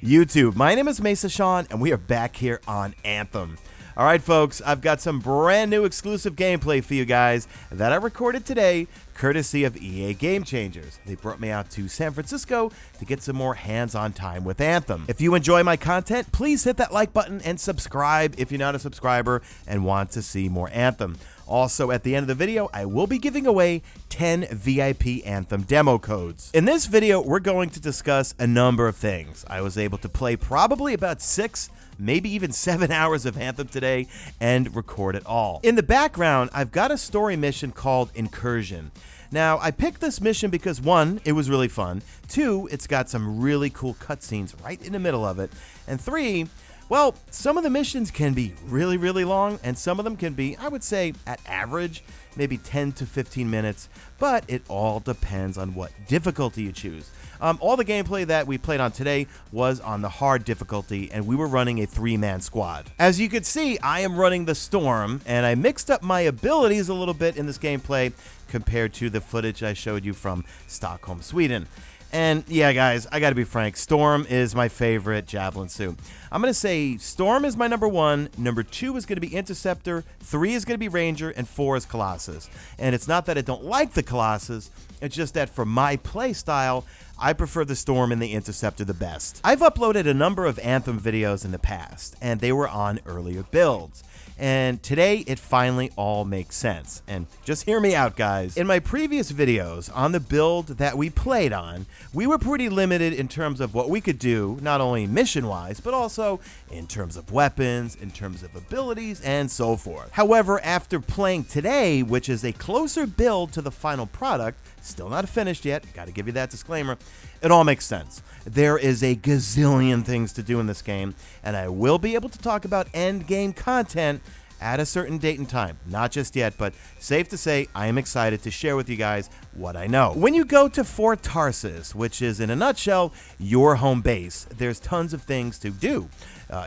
YouTube? My name is Mesa and we are back here on Anthem. Alright folks, I've got some brand new exclusive gameplay for you guys that I recorded today, courtesy of EA Game Changers. They brought me out to San Francisco to get some more hands-on time with Anthem. If you enjoy my content, please hit that like button and subscribe if you're not a subscriber and want to see more Anthem. Also, at the end of the video, I will be giving away 10 VIP Anthem demo codes. In this video, we're going to discuss a number of things. I was able to play probably about 6, maybe even 7 hours of Anthem today and record it all. In the background, I've got a story mission called Incursion. Now, I picked this mission because 1, it was really fun, 2, it's got some really cool cutscenes right in the middle of it, and 3, well, some of the missions can be really long, and some of them can be, I would say, at average, maybe 10 to 15 minutes, but it all depends on what difficulty you choose. All the gameplay that we played on today was on the hard difficulty, and we were running a 3-man squad. As you can see, I am running the Storm, and I mixed up my abilities a little bit in this gameplay compared to the footage I showed you from Stockholm, Sweden. And yeah, guys, I gotta be frank, Storm is my favorite Javelin suit. I'm gonna say Storm is my number 1, number 2 is gonna be Interceptor, 3 is gonna be Ranger, and 4 is Colossus. And it's not that I don't like the Colossus, it's just that for my play style, I prefer the Storm and the Interceptor the best. I've uploaded a number of Anthem videos in the past, and they were on earlier builds. And today, it finally all makes sense. And just hear me out, guys. In my previous videos on the build that we played on, we were pretty limited in terms of what we could do, not only mission-wise, but also in terms of weapons, in terms of abilities, and so forth. However, after playing today, which is a closer build to the final product, still not finished yet, gotta give you that disclaimer, it all makes sense. There is a gazillion things to do in this game, and I will be able to talk about end game content at a certain date and time. Not just yet, but safe to say, I am excited to share with you guys what I know. When you go to Fort Tarsis, which is in a nutshell your home base, there's tons of things to do.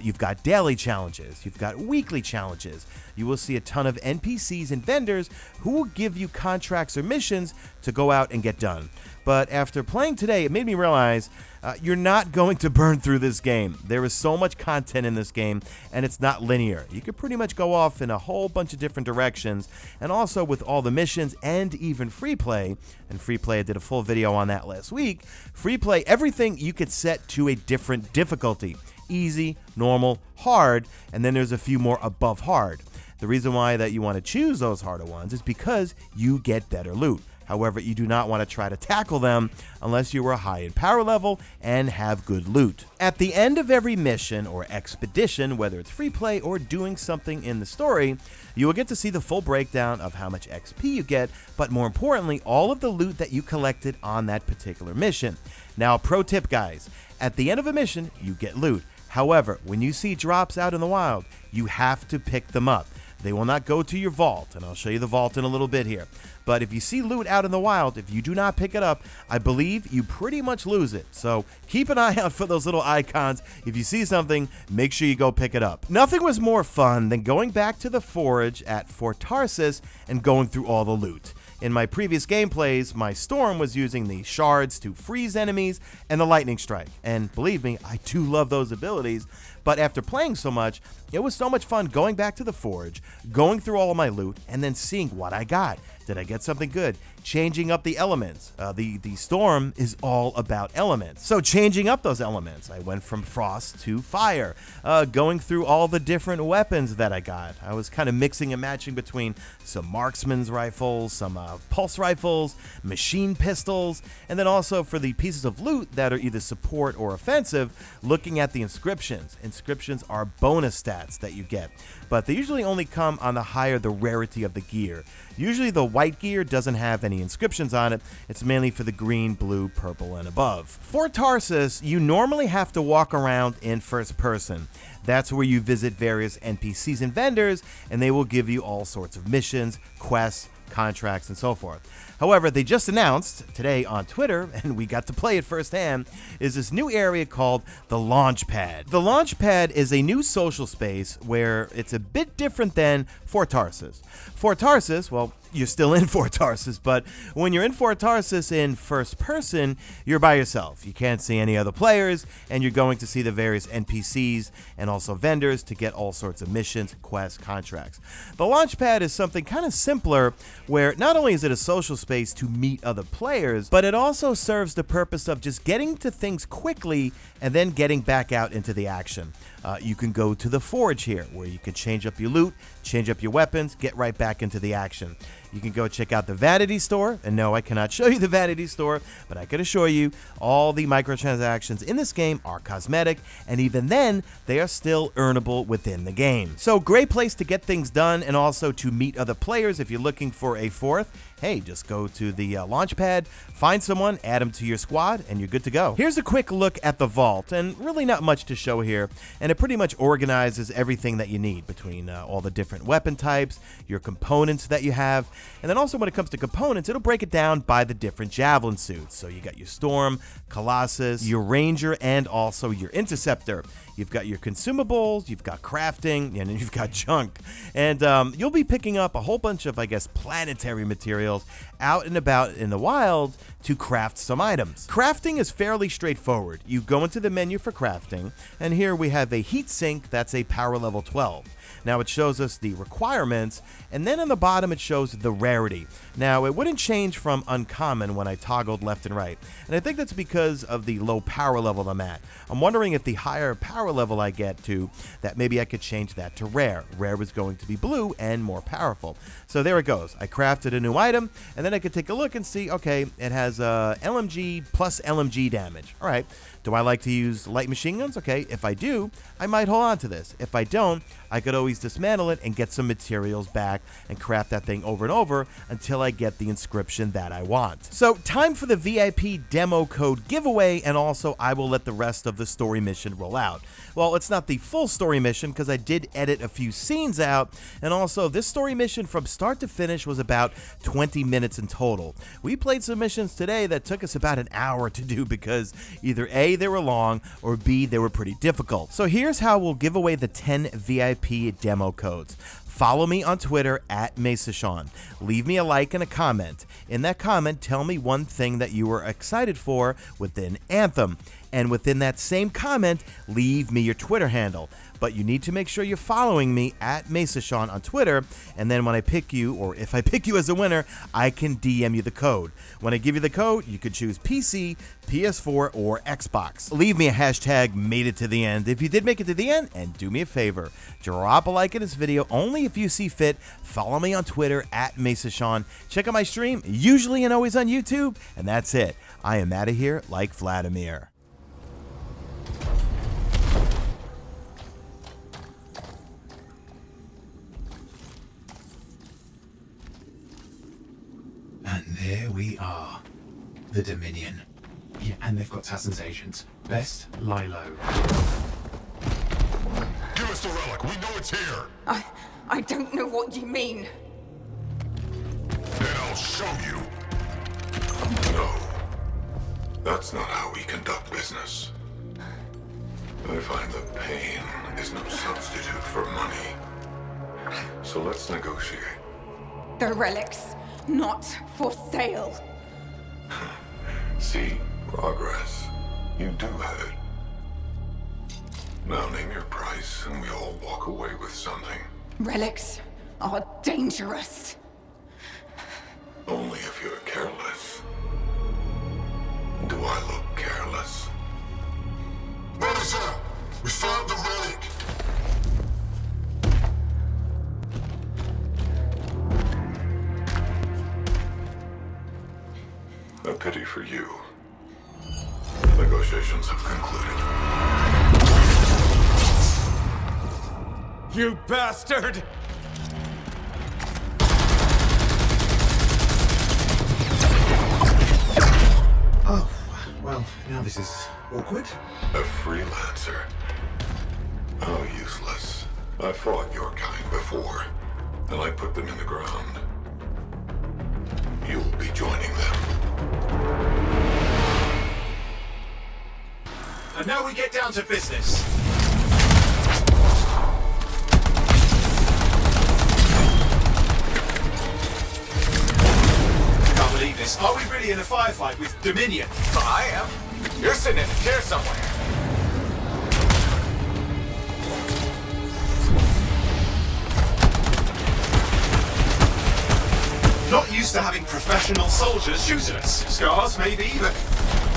You've got daily challenges, you've got weekly challenges, you will see a ton of NPCs and vendors who will give you contracts or missions to go out and get done. But after playing today, it made me realize you're not going to burn through this game. There is so much content in this game, and it's not linear. You could pretty much go off in a whole bunch of different directions, and also with all the missions and even free play, and free play, I did a full video on that last week, free play, everything you could set to a different difficulty. Easy, normal, hard, and then there's a few more above hard. The reason why that you want to choose those harder ones is because you get better loot. However, you do not want to try to tackle them unless you are high in power level and have good loot. At the end of every mission or expedition, whether it's free play or doing something in the story, you will get to see the full breakdown of how much XP you get, but more importantly, all of the loot that you collected on that particular mission. Now, pro tip, guys, at the end of a mission, you get loot. However, when you see drops out in the wild, you have to pick them up. They will not go to your vault, and I'll show you the vault in a little bit here. But if you see loot out in the wild, if you do not pick it up, I believe you pretty much lose it. So keep an eye out for those little icons. If you see something, make sure you go pick it up. Nothing was more fun than going back to the forge at Fort Tarsis and going through all the loot. In my previous gameplays, my Storm was using the shards to freeze enemies and the lightning strike. And believe me, I do love those abilities. But after playing so much, it was so much fun going back to the forge, going through all of my loot, and then seeing what I got. Did I get something good? Changing up the elements. The Storm is all about elements. So changing up those elements, I went from frost to fire. Going through all the different weapons that I got. I was kind of mixing and matching between some marksman's rifles, some pulse rifles, machine pistols, and then also for the pieces of loot that are either support or offensive, looking at the inscriptions. Inscriptions are bonus stats that you get, but they usually only come on the higher the rarity of the gear. Usually the white gear doesn't have any inscriptions on it. It's mainly for the green, blue, purple, and above. For Tarsis, you normally have to walk around in first person. That's where you visit various NPCs and vendors, and they will give you all sorts of missions, quests, contracts, and so forth. However, they just announced today on Twitter, and we got to play it firsthand, is this new area called the Launchpad. The Launchpad is a new social space where it's a bit different than Fort Tarsis. Fort Tarsis, well, you're still in Fort Tarsis, but when you're in Fort Tarsis in first person, you're by yourself. You can't see any other players, and you're going to see the various NPCs and also vendors to get all sorts of missions, quests, contracts. The Launchpad is something kind of simpler, where not only is it a social space to meet other players, but it also serves the purpose of just getting to things quickly and then getting back out into the action. You can go to the Forge here, where you can change up your loot, change up your weapons, get right back into the action. You can go check out the Vanity Store, and no, I cannot show you the Vanity Store, but I can assure you all the microtransactions in this game are cosmetic, and even then, they are still earnable within the game. So great place to get things done and also to meet other players. If you're looking for a fourth, hey, just go to the Launchpad, find someone, add them to your squad, and you're good to go. Here's a quick look at the vault, and really not much to show here, and it pretty much organizes everything that you need between all the different weapon types, your components that you have, and then also when it comes to components, it'll break it down by the different Javelin suits. So you got your Storm, Colossus, your Ranger, and also your Interceptor. You've got your consumables, you've got crafting, and then you've got junk. And you'll be picking up a whole bunch of, I guess, planetary materials out and about in the wild to craft some items. Crafting is fairly straightforward. You go into the menu for crafting, and here we have a heat sink that's a power level 12. Now it shows us the requirements, and then on the bottom it shows the rarity. Now it wouldn't change from uncommon when I toggled left and right, and I think that's because of the low power level I'm at. I'm wondering if the higher power level I get to, that maybe I could change that to rare. Rare is going to be blue and more powerful. So there it goes. I crafted a new item, and then I could take a look and see, okay, it has LMG plus LMG damage. All right. Do I like to use light machine guns? Okay, if I do, I might hold on to this. If I don't, I could always dismantle it and get some materials back and craft that thing over and over until I get the inscription that I want. So time for the VIP demo code giveaway, and also I will let the rest of the story mission roll out. Well, it's not the full story mission because I did edit a few scenes out, and also this story mission from start to finish was about 20 minutes in total. We played some missions today that took us about an hour to do because either A, they were long, or B, they were pretty difficult. So here's how we'll give away the 10 VIP demo codes. Follow me on Twitter at MesaSean. Leave me a like and a comment. In that comment, tell me one thing that you were excited for within Anthem. And within that same comment, leave me your Twitter handle. But you need to make sure you're following me at MesaSean on Twitter, and then when I pick you, or if I pick you as a winner, I can DM you the code. When I give you the code, you could choose PC, PS4, or Xbox. Leave me a hashtag made it to the end if you did make it to the end, and do me a favor, drop a like in this video only if you see fit. Follow me on Twitter at MesaSean. Check out my stream, usually and always on YouTube, and that's it. I am out of here like Vladimir. And there we are. The Dominion. Yeah, and they've got Tassin's agents. Best lie low. Give us the relic. We know it's here. I don't know what you mean. Then I'll show you. No. That's not how we conduct business. I find that pain is no substitute for money. So let's negotiate. The relics, not for sale. See? Progress. You do have it. Now name your price and we all walk away with something. Relics are dangerous. Only if you're careless. Do I look careless? Mesa! We found the relic! A pity for you. Negotiations have concluded. You bastard! Oh, well, now this is awkward. A freelancer. How useless. I fought your kind before, and I put them in the ground. You'll be joining them. And now we get down to business. in a firefight with Dominion. I am. You're sitting in a chair somewhere. Not used to having professional soldiers shoot at us. Scars, maybe, but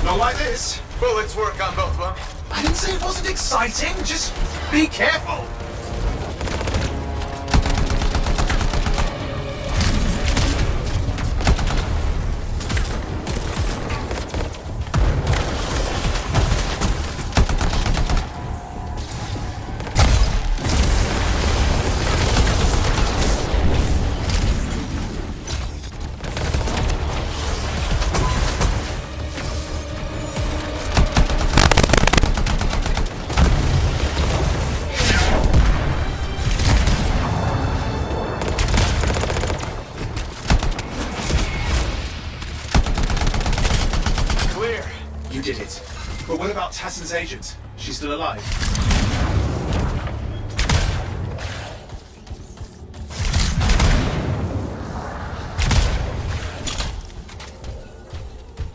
not like this. Bullets work on both of them. I didn't say it wasn't exciting, just be careful. You did it. But what about Tassin's agent? She's still alive.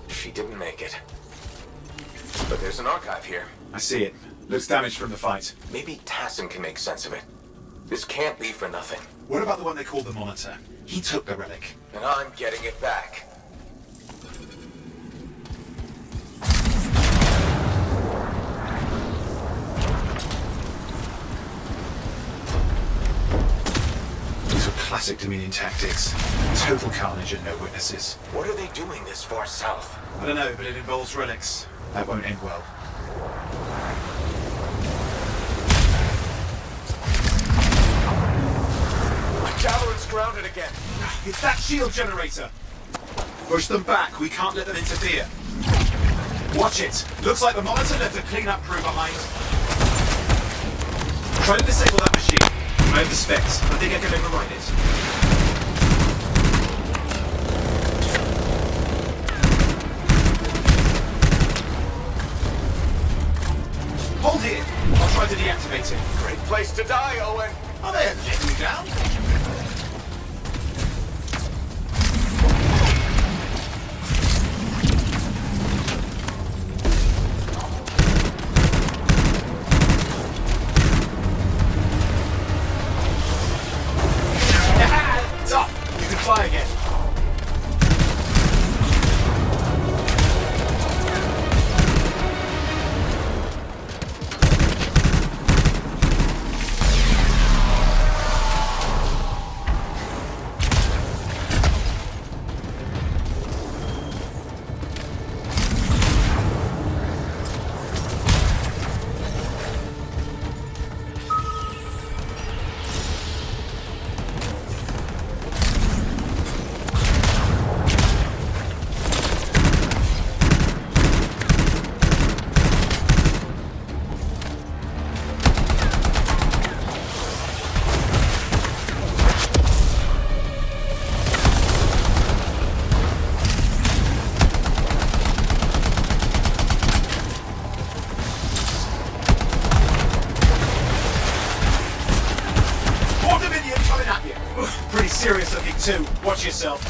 She didn't make it. But there's an archive here. I see it. Looks damaged from the fight. Maybe Tassin can make sense of it. This can't be for nothing. What about the one they called the Monitor? He took the relic. And I'm getting it back. These were classic Dominion tactics. Total carnage and no witnesses. What are they doing this far south? I don't know, but it involves relics. That won't end well. My Javelin's grounded again. It's that shield generator. Push them back. We can't let them interfere. Watch it. Looks like the Monitor left a cleanup crew behind. Try to disable that machine. I have the specs. I think I can override it. Hold here. I'll try to deactivate it. Great place to die, Owen. Are they letting me down? It's up. You can fly again. Pretty serious looking too. Watch yourself.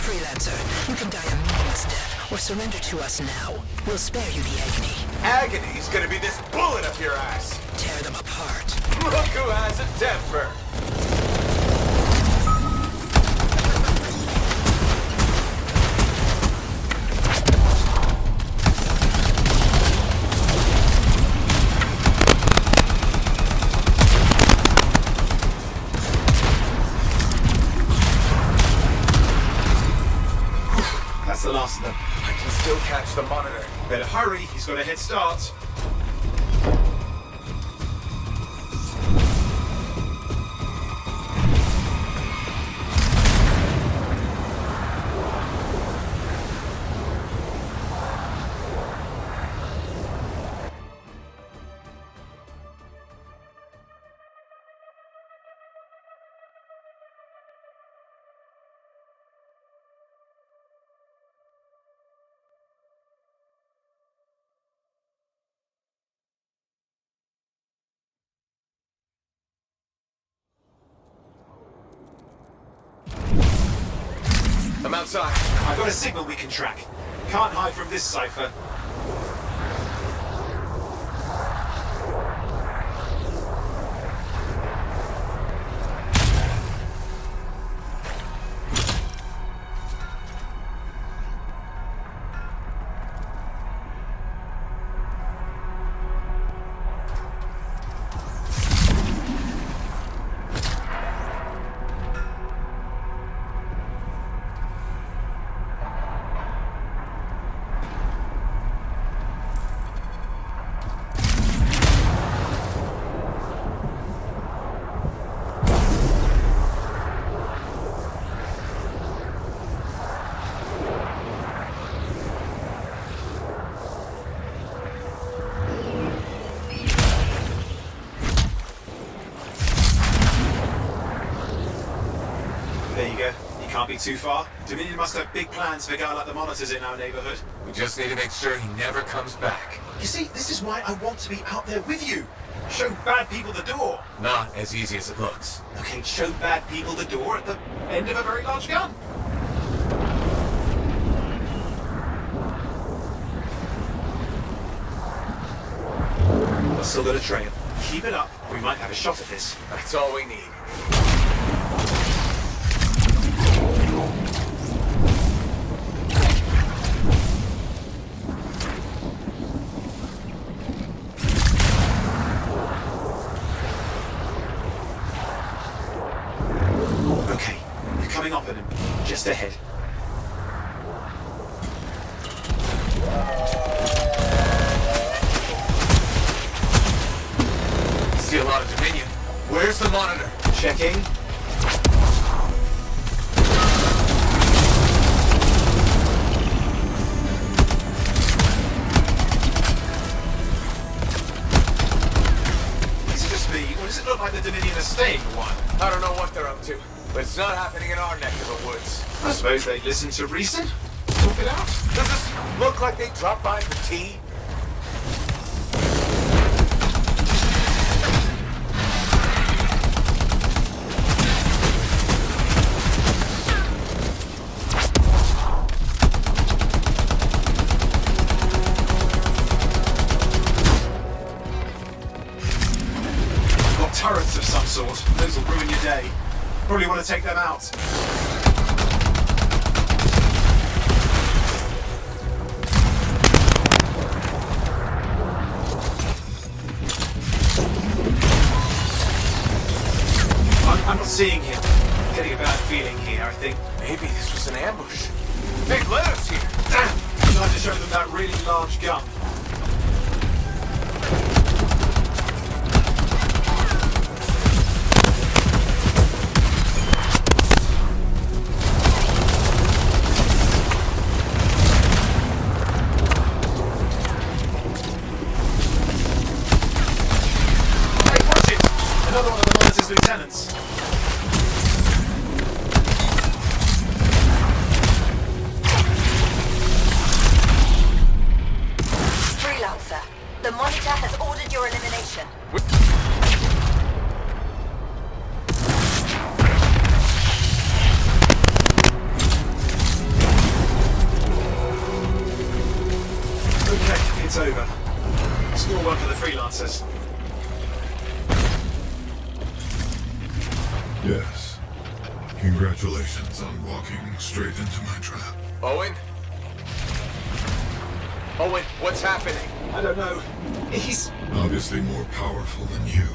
Freelancer, you can die a meaningless death, or surrender to us now. We'll spare you the agony. Agony's gonna be this bullet up your ass. Tear them apart. Look who has a temper. That's the last of them. I can still catch the Monitor. Better hurry, he's got a head start. outside. I've got a signal we can track. Can't hide from this cipher. There you go. You can't be too far. Dominion must have big plans for a guy like the monitors in our neighborhood. We just need to make sure he never comes back. You see, this is why I want to be out there with you. Show bad people the door. Not as easy as it looks. Okay, show bad people the door at the end of a very large gun. Still got a trail. Keep it up. We might have a shot at this. That's all we need. Okay, you're coming up at him. Just ahead. See a lot of Dominion. Where's the monitor? Checking. Is it just me, or does it look like the Dominion are staying for one? I don't know what they're up to, but it's not happening in our neck of the woods. I suppose they'd listen to reason. Talk it out. Does this look like they dropped by for tea? Got turrets of some sort. Those will ruin your day. Probably want to take them out. I'm not seeing him. I'm getting a bad feeling here, I think. Maybe this was an ambush. Hey, let us here. Damn! Tried to show them that really large gun. Hey, watch it! Another one of the monitor's lieutenants. Freelancer, the monitor has ordered your elimination. Okay, it's over. Score one for the freelancers. Yes. Congratulations on walking straight into my trap. Owen? Owen, what's happening? I don't know. He's... Obviously more powerful than you.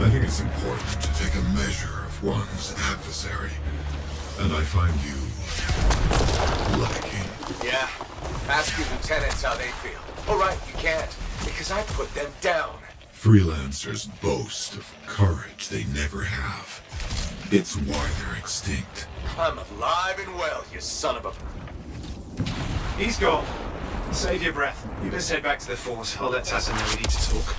I think it's important to take a measure of one's adversary. And I find you lacking. Yeah. Ask your lieutenants how they feel. All right, you can't, because I put them down. Freelancers boast of courage they never have. It's why they're extinct. I'm alive and well, you son of a... He's gone. Save your breath. You best head back to the fort. I'll let Tassin know we need to talk.